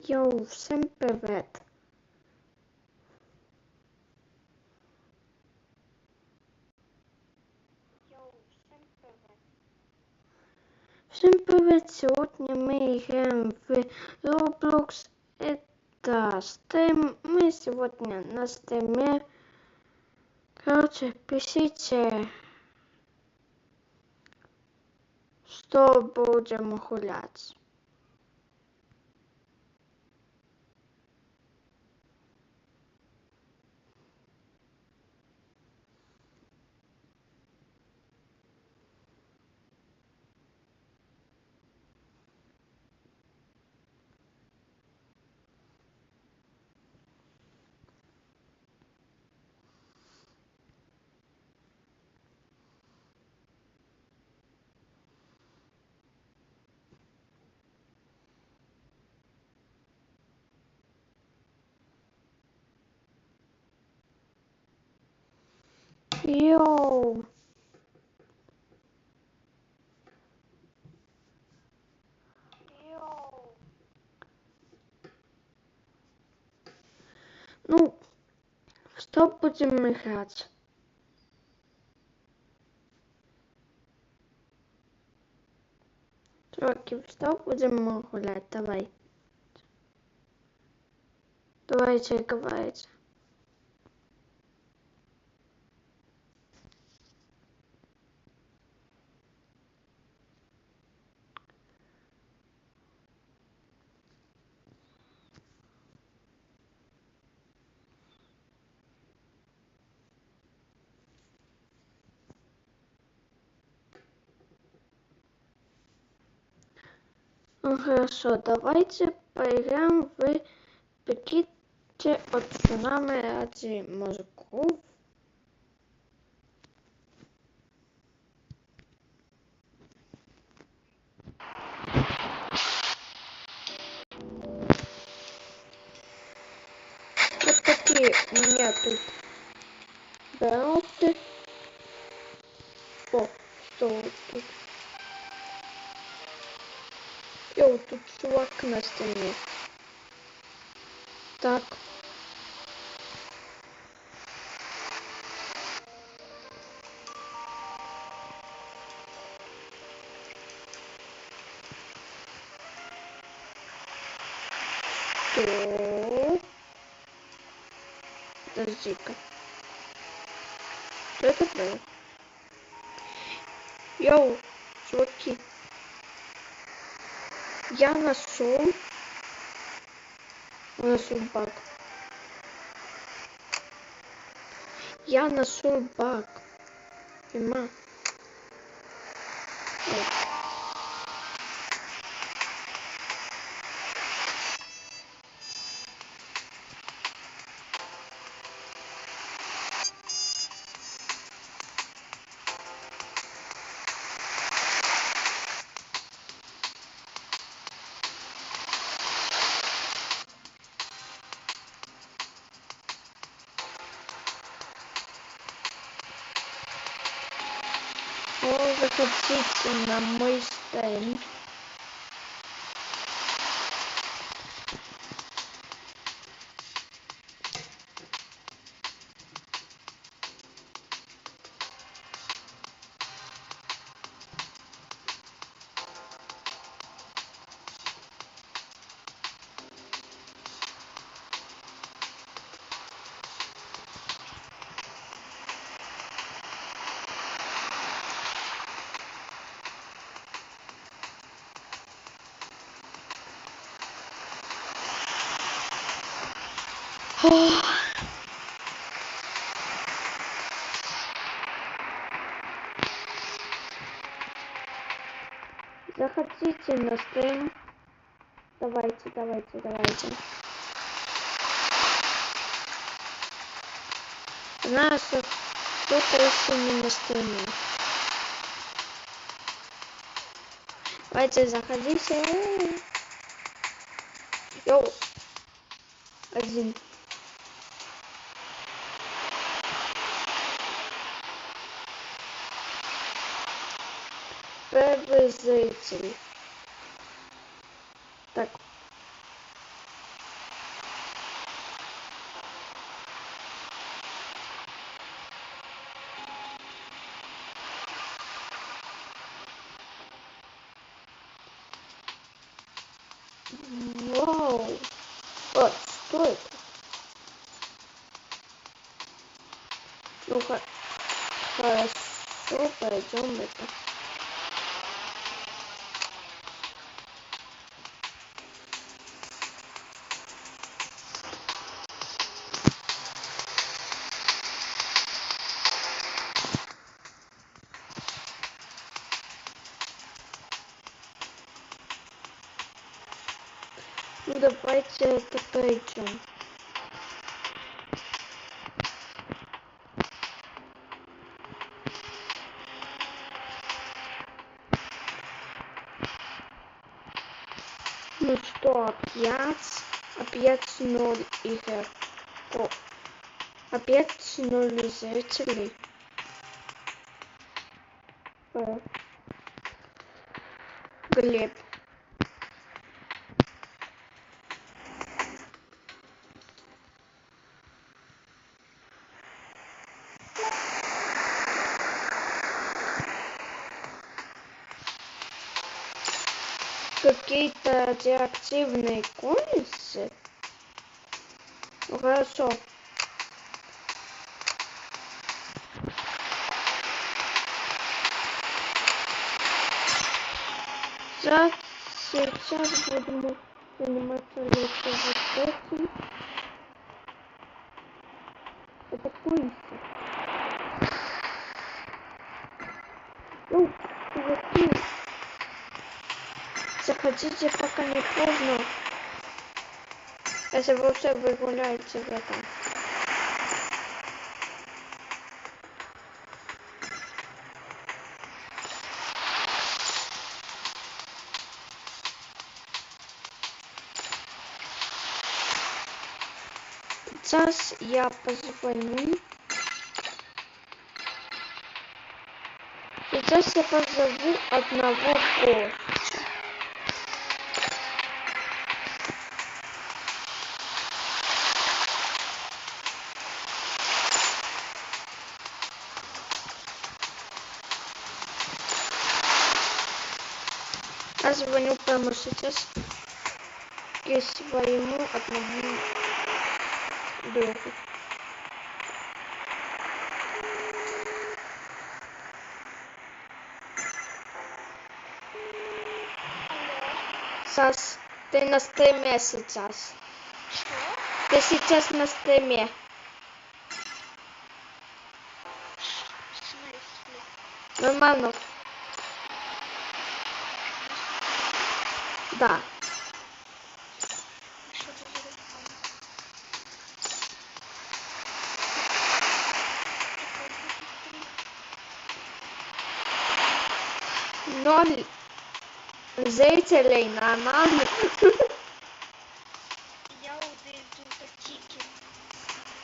Йоу, всім привіт! Всім привіт! Сьогодні ми граємо в Roblox. Это стрим. Мы сегодня на стриме. Короче, пишите, что будем гулять. Йоу! Ну, что будем играть? Чуваки, что будем гулять? Давай. Давайте говорить. Ну хорошо, давайте поиграем в Бегите от цунами ради мозгов. Вот такие у меня тут дороги. О, что вот тут? Йоу, тут чувак на стене. Так. Что? Подожди-ка. Что это было? Йоу, чуваки. Я нашел баг. Я нашел баг. Понимаешь? Заходите на мой стрим. Заходите на стрим. Давайте. Знаю, что кто-то еще не на стриме. Давайте, заходите. Йоу. Один. Первый зритель. Так. Вау. Вот, что это? Ну, хорошо, пойдем это. Ну, давайте это пойдем. Ну что, опять 0 игр. О, опять 0 зрителей. Глеб. Какие-то деактивные комиксы? Ну хорошо. Сейчас будем заниматься вот этим. Это курица. Ну, чуваки, заходите, пока не поздно. Если вы все вы гуляете в этом. Сейчас я позвоню. Сейчас я позову одного гостя. Я звоню прямо сейчас к своему одному другу. Сас, ты на стриме сейчас. Что? Ты сейчас на стриме. В смысле? Нормально? Да. Что ты за телефон? 0 зрителей, нормально. Я удержу тики.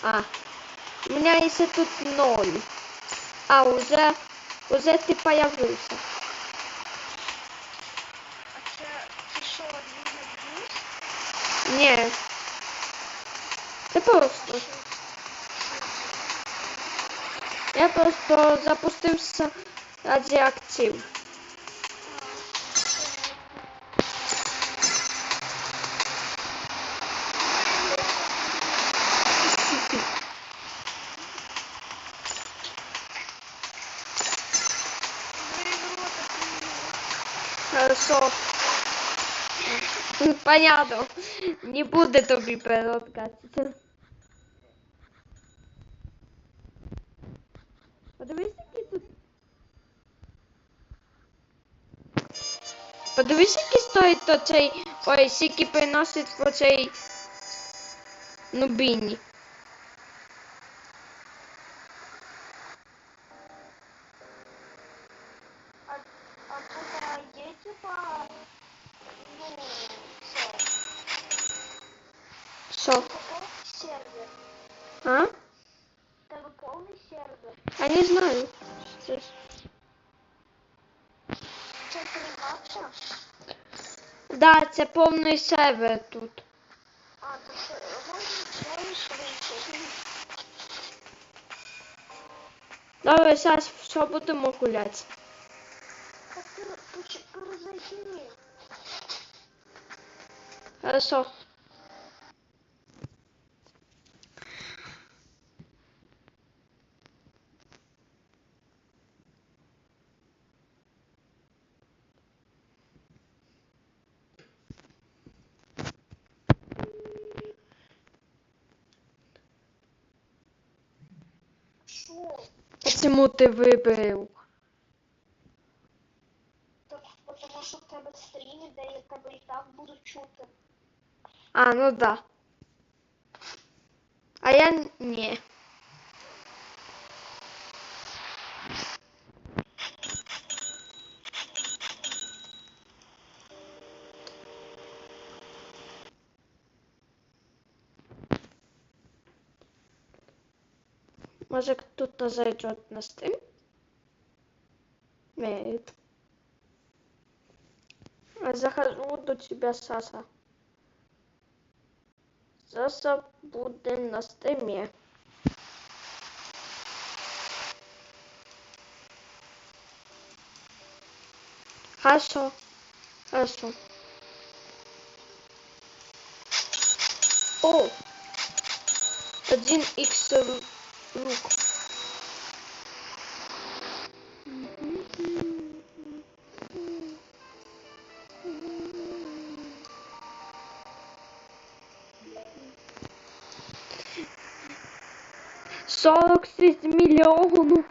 А, у меня если тут 0. А, уже ты появился. А це що, не наб'юсь? Не. Ты просто. Я просто запустился радиоактив. Хорошо. Понятно. Не буде тобі переоткатися. Подивись, які тут. Подивись, який стоїть оцей. Ой, скільки приносить оцей нубіні. А тут є типа, ну, Що? повний сервер. А? Тебе повний сервер. Я не знаю. Це ж. Це приймався? Да, це повний сервер тут. А, то що, можеш вийти? Добре, зараз що будемо гуляти? Так перезайди. Хорошо. Що? Почему ти вибрав? Так, тому що в тебе стріми, де я тебе і так буду чути. А, ну да. А я не. Может, кто-то зайдет на стрим? Нет. Я захожу до тебя, Саса. Саса будет на стриме. Хорошо. Хорошо. О! 1х лук. $46 миллионов.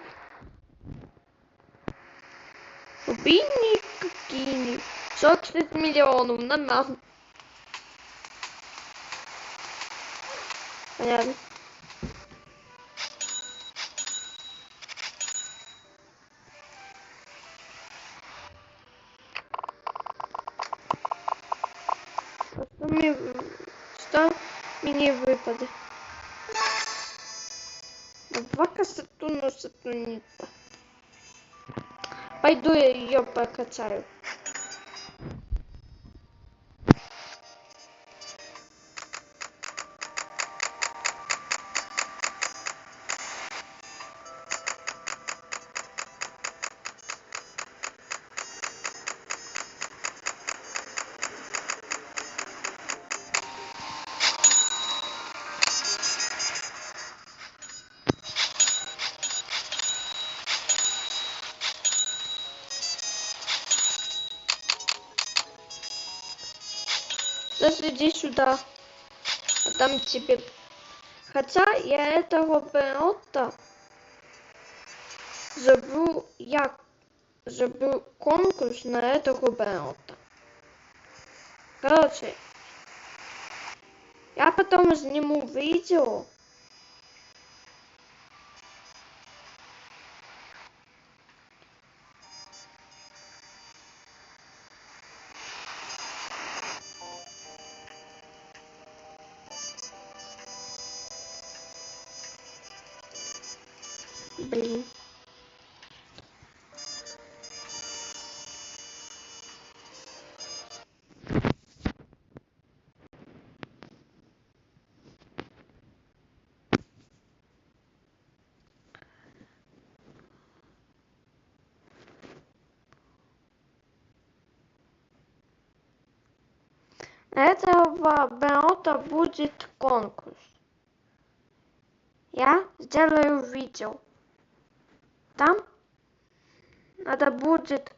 Убийни какие 46 миллионов на нас. Понятно. Что мне выпады? Два Сатурна Сатурнита. Пойду я ее покачаю. Сейчас иди сюда. Отдам тебе. Хотя я этого Беота забыл, я забыл конкурс на этого Беота. Короче, я потом сниму видео. Блин. На этого Беота будет конкурс. Я сделаю видео. Там надо будет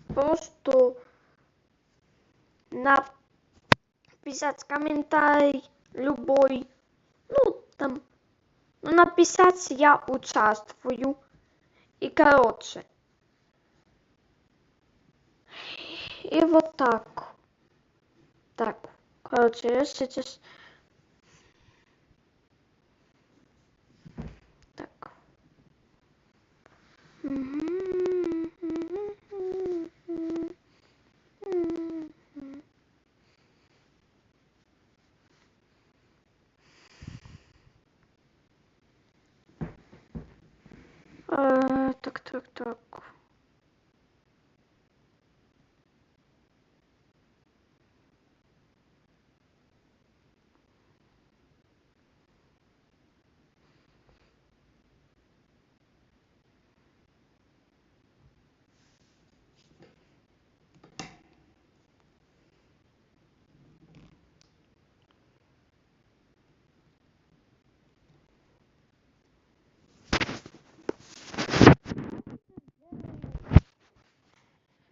просто написать комментарий любой. Ну, там, написать я участвую. И короче. И вот так. Так, короче, я сейчас... Так. Так.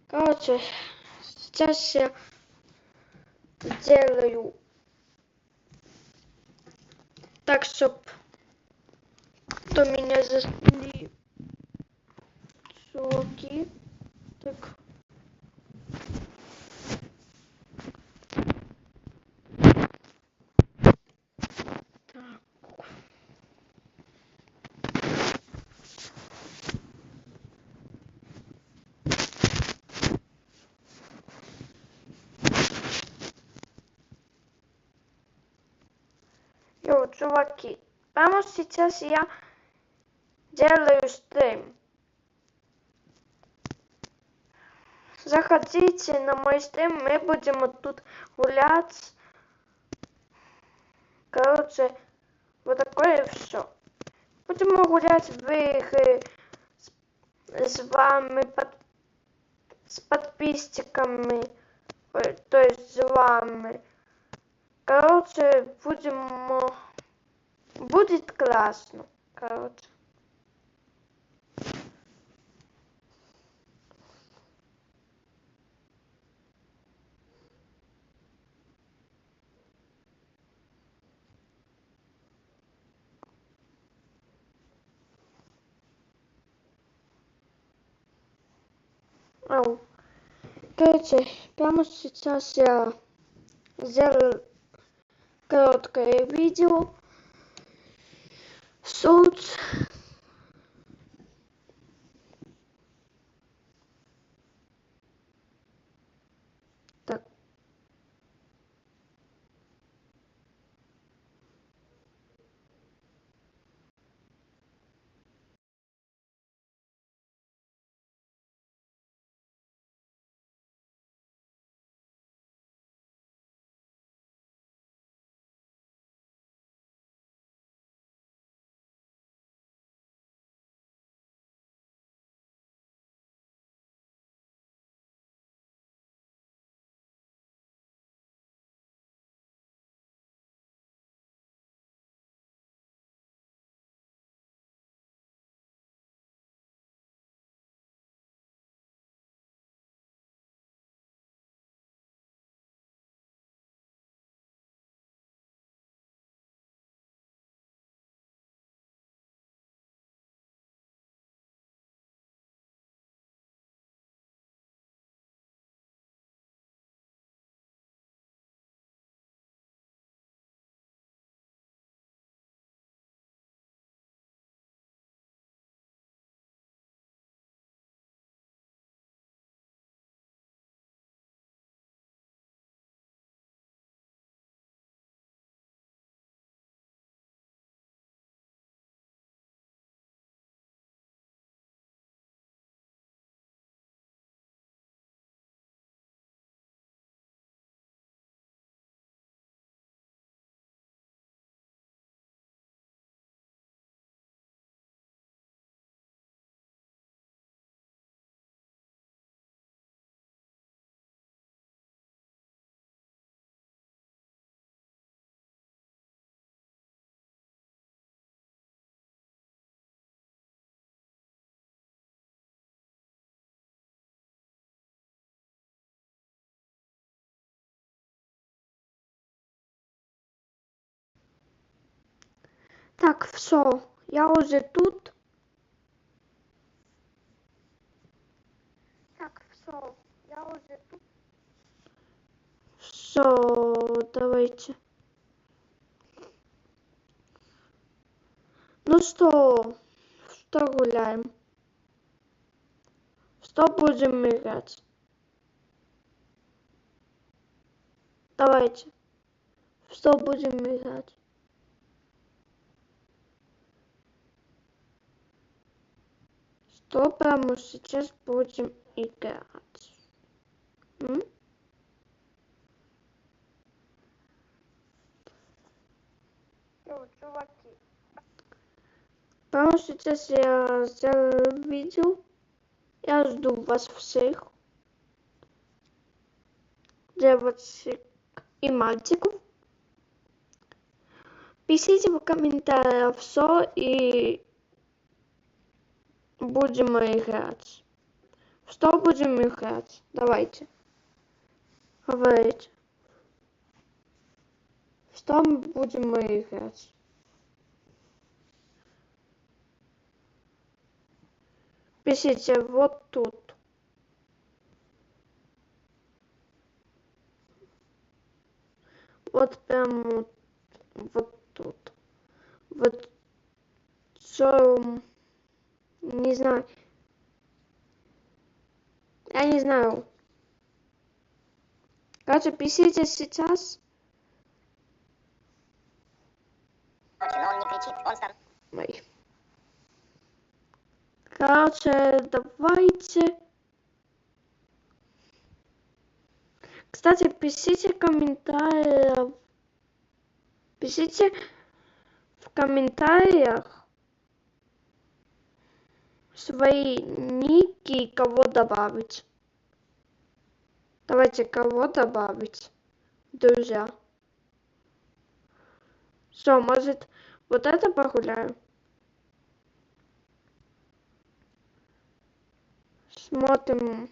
Короче, сейчас я делаю так, чтобы то меня засняли чуваки. Так. Так. Йоу, чуваки, прямо сейчас я делаю стрим. Заходите на мой стрим, мы будем вот тут гулять. Короче, вот такое все. Будем гулять в игры с вами, с подписчиками, то есть с вами. Короче, будет классно, короче. Ау. Короче, прямо сейчас я сделаю короткое видео. Суть. Так. Так, все, я уже тут. Так, все, я уже тут. Все, давайте. Ну что гуляем? Что будем играть? Давайте. Что будем играть? Что прямо сейчас будем играть? Чуваки. Прямо сейчас я сделаю видео. Я жду вас всех. Девочек и мальчиков. Пишите в комментариях все и будем играть. Что будем играть? Давайте. Говорите. Что мы будем играть? Пишите вот тут. Вот прям вот тут. Вот что... Не знаю. Я не знаю. Короче, пишите сейчас. Но он не кричит, он стар. Ой. Короче, давайте. Кстати, пишите комментариев. Пишите в комментариях свои ники и кого добавить. Давайте кого добавить. Друзья. Что, может, вот это погуляю? Смотрим.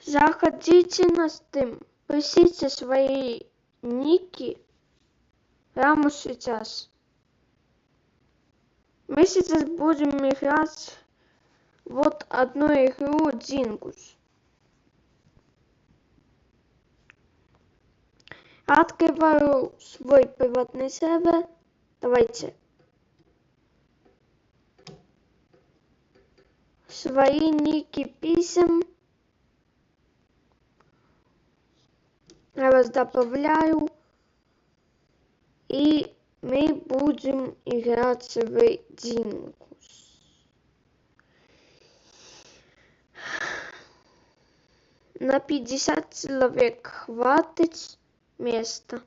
Заходите на Steam, пишите свои ники прямо сейчас. Мы сейчас будем играть вот одну игру Дингус. Открываю свой приватный сервер. Давайте. Свои ники пишем. Я вас добавляю. И мы будем играть в Дингус. На 50 человек хватит места.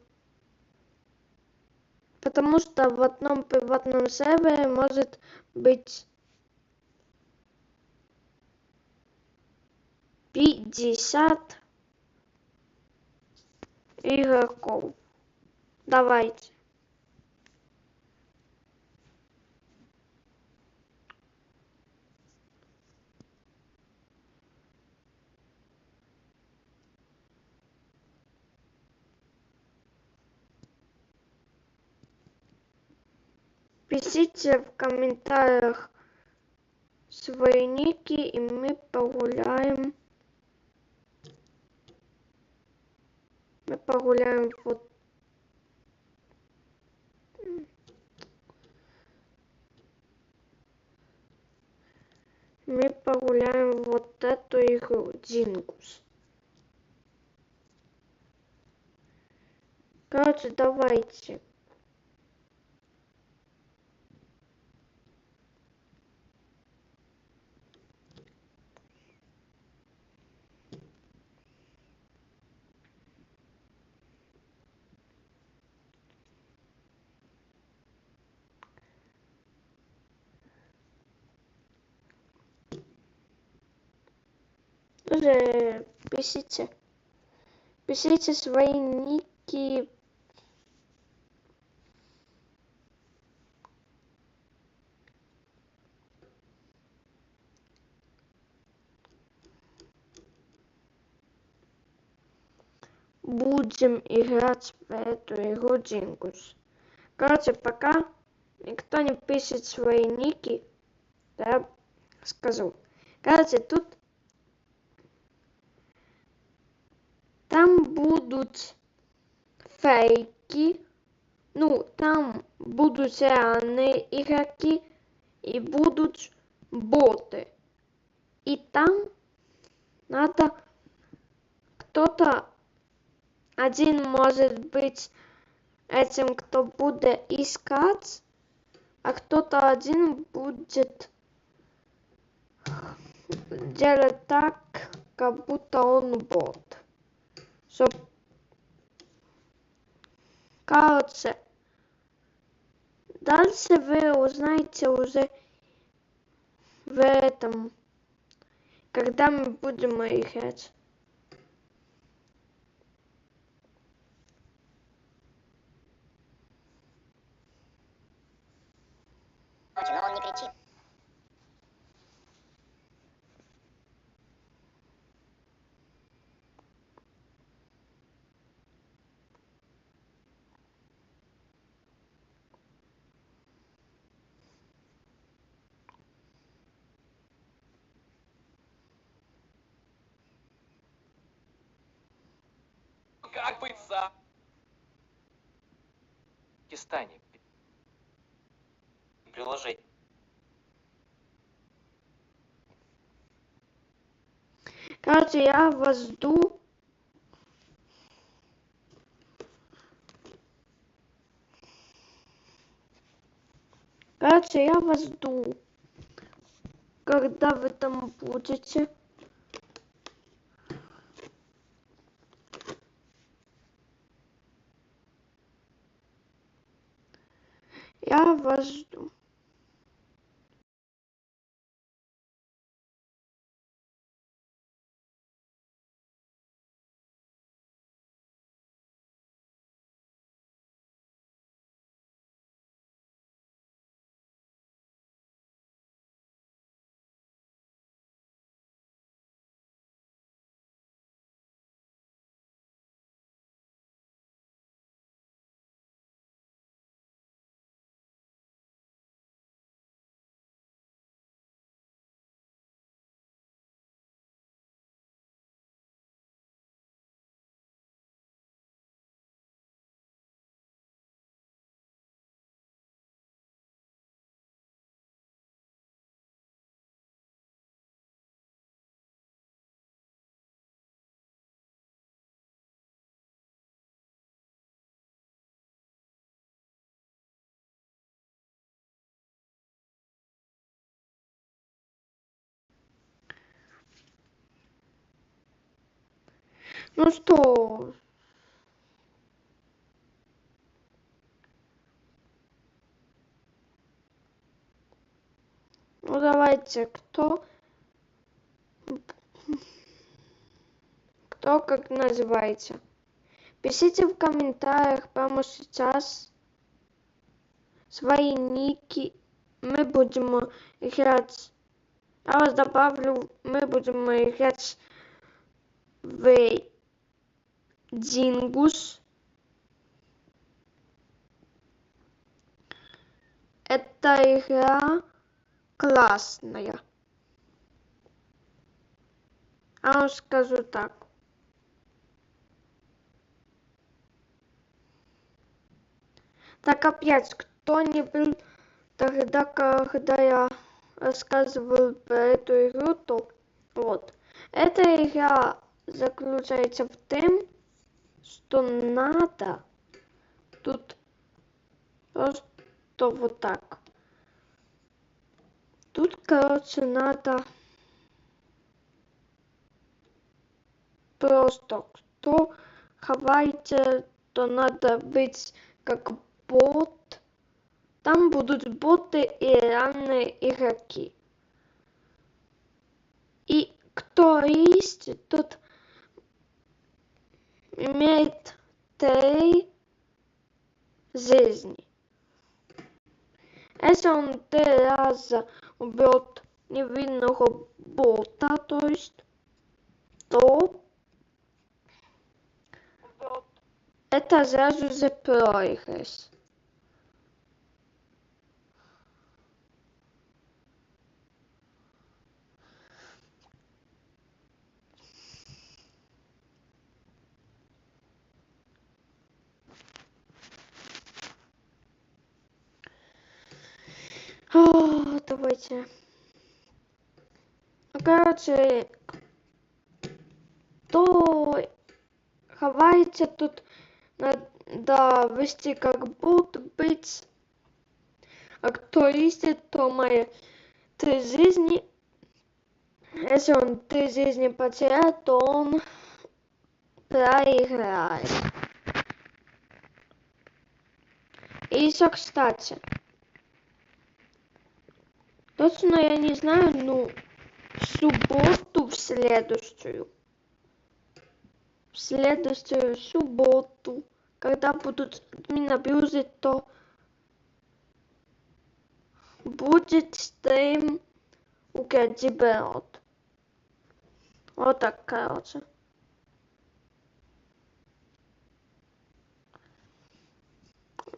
Потому что в одном приватном сервере может быть 50 игроков. Давайте. Пишите в комментариях свои ники, и мы погуляем. Мы погуляем вот. Мы погуляем вот эту игру Дингус. Короче, давайте. Тоже пишите. Пишите свои ники. Будем играть в эту игру Дингус. Короче, пока никто не пишет свои ники, я скажу. Короче, тут там будут фейки, ну, там будут реальные игроки и будут боты. И там надо кто-то один может быть этим, кто будет искать, а кто-то один будет делать так, как будто он бот. Чтоб, короче, дальше вы узнаете уже в этом, когда мы будем играть. Но он не кричит. Как быть сам? Пакистане. Приложение. Короче, я вас жду. Короче, я вас жду. Когда вы там будете? Я вас жду. Ну что? Ну давайте, кто как называется? Пишите в комментариях прямо сейчас свои ники. Мы будем играть. Я вас добавлю. Мы будем играть в Дингус. Эта игра классная. Я вам скажу так. Так опять, кто не был тогда, когда я рассказывал про эту игру, то вот. Эта игра заключается в том, что надо тут просто вот так. Тут, короче, надо просто, кто хавайте, то надо быть как бот. Там будут боты и реальные игроки. И кто есть, тот имеет 3 жизни. Если он 3 раза убьет невинного бота, то есть, то это сразу же проигрыш. Давайте. Короче, то хавайте тут надо вести как бот быть. А кто истит, то мои 3 жизни. Если он 3 жизни потеряет, то он проиграли. И еще, кстати, точно я не знаю, ну, в субботу, в следующую субботу, когда будут админ-абьюзы, то будет стрим у Гаджиберот. Вот так, короче.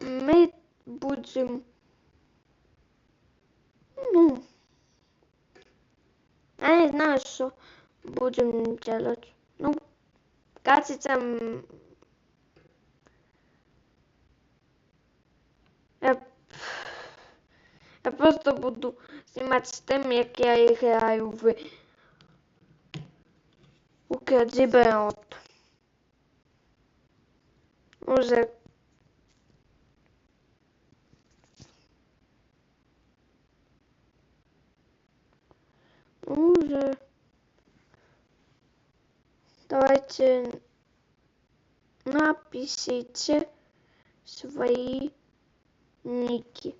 Мы будем, ну, я не знаю, что будем делать. Ну, кажется, я просто буду снимать стрим, як я играю в Гаджиберот. Уже давайте напишите свои ники.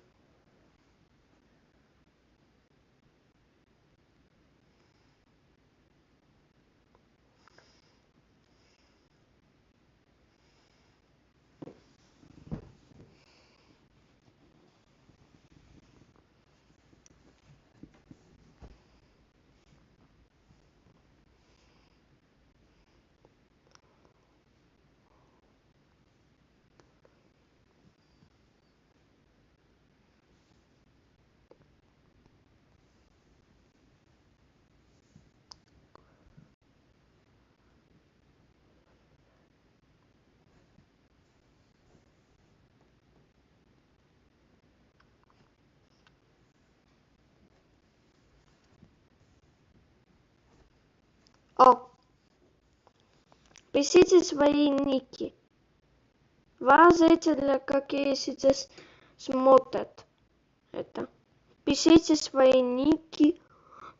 О, пишите свои ники. Два зрителя, какие сейчас смотрят это. Пишите свои ники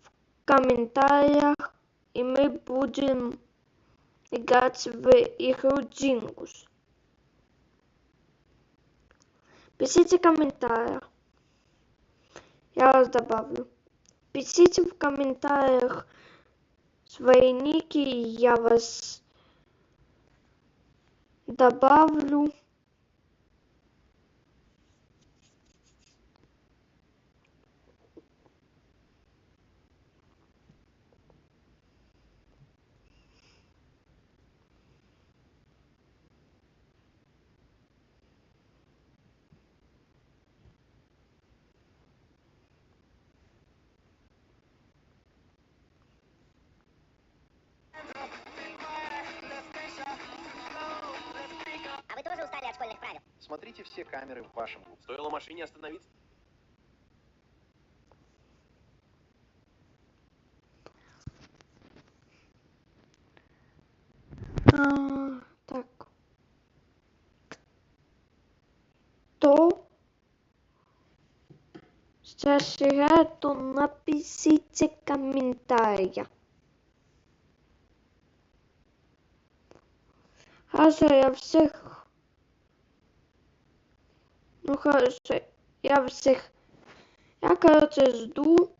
в комментариях, и мы будем играть в игру Джингус. Пишите в комментариях. Я вас добавлю. Пишите в комментариях свои ники, и я вас добавлю. А вы тоже устали от школьных правил? Смотрите все камеры в вашем клубе. Стоило машине остановиться. Так. Кто сейчас играет, то напишите комментария. Хорошо, я всех... Ну хорошо, я всех... Я, короче, жду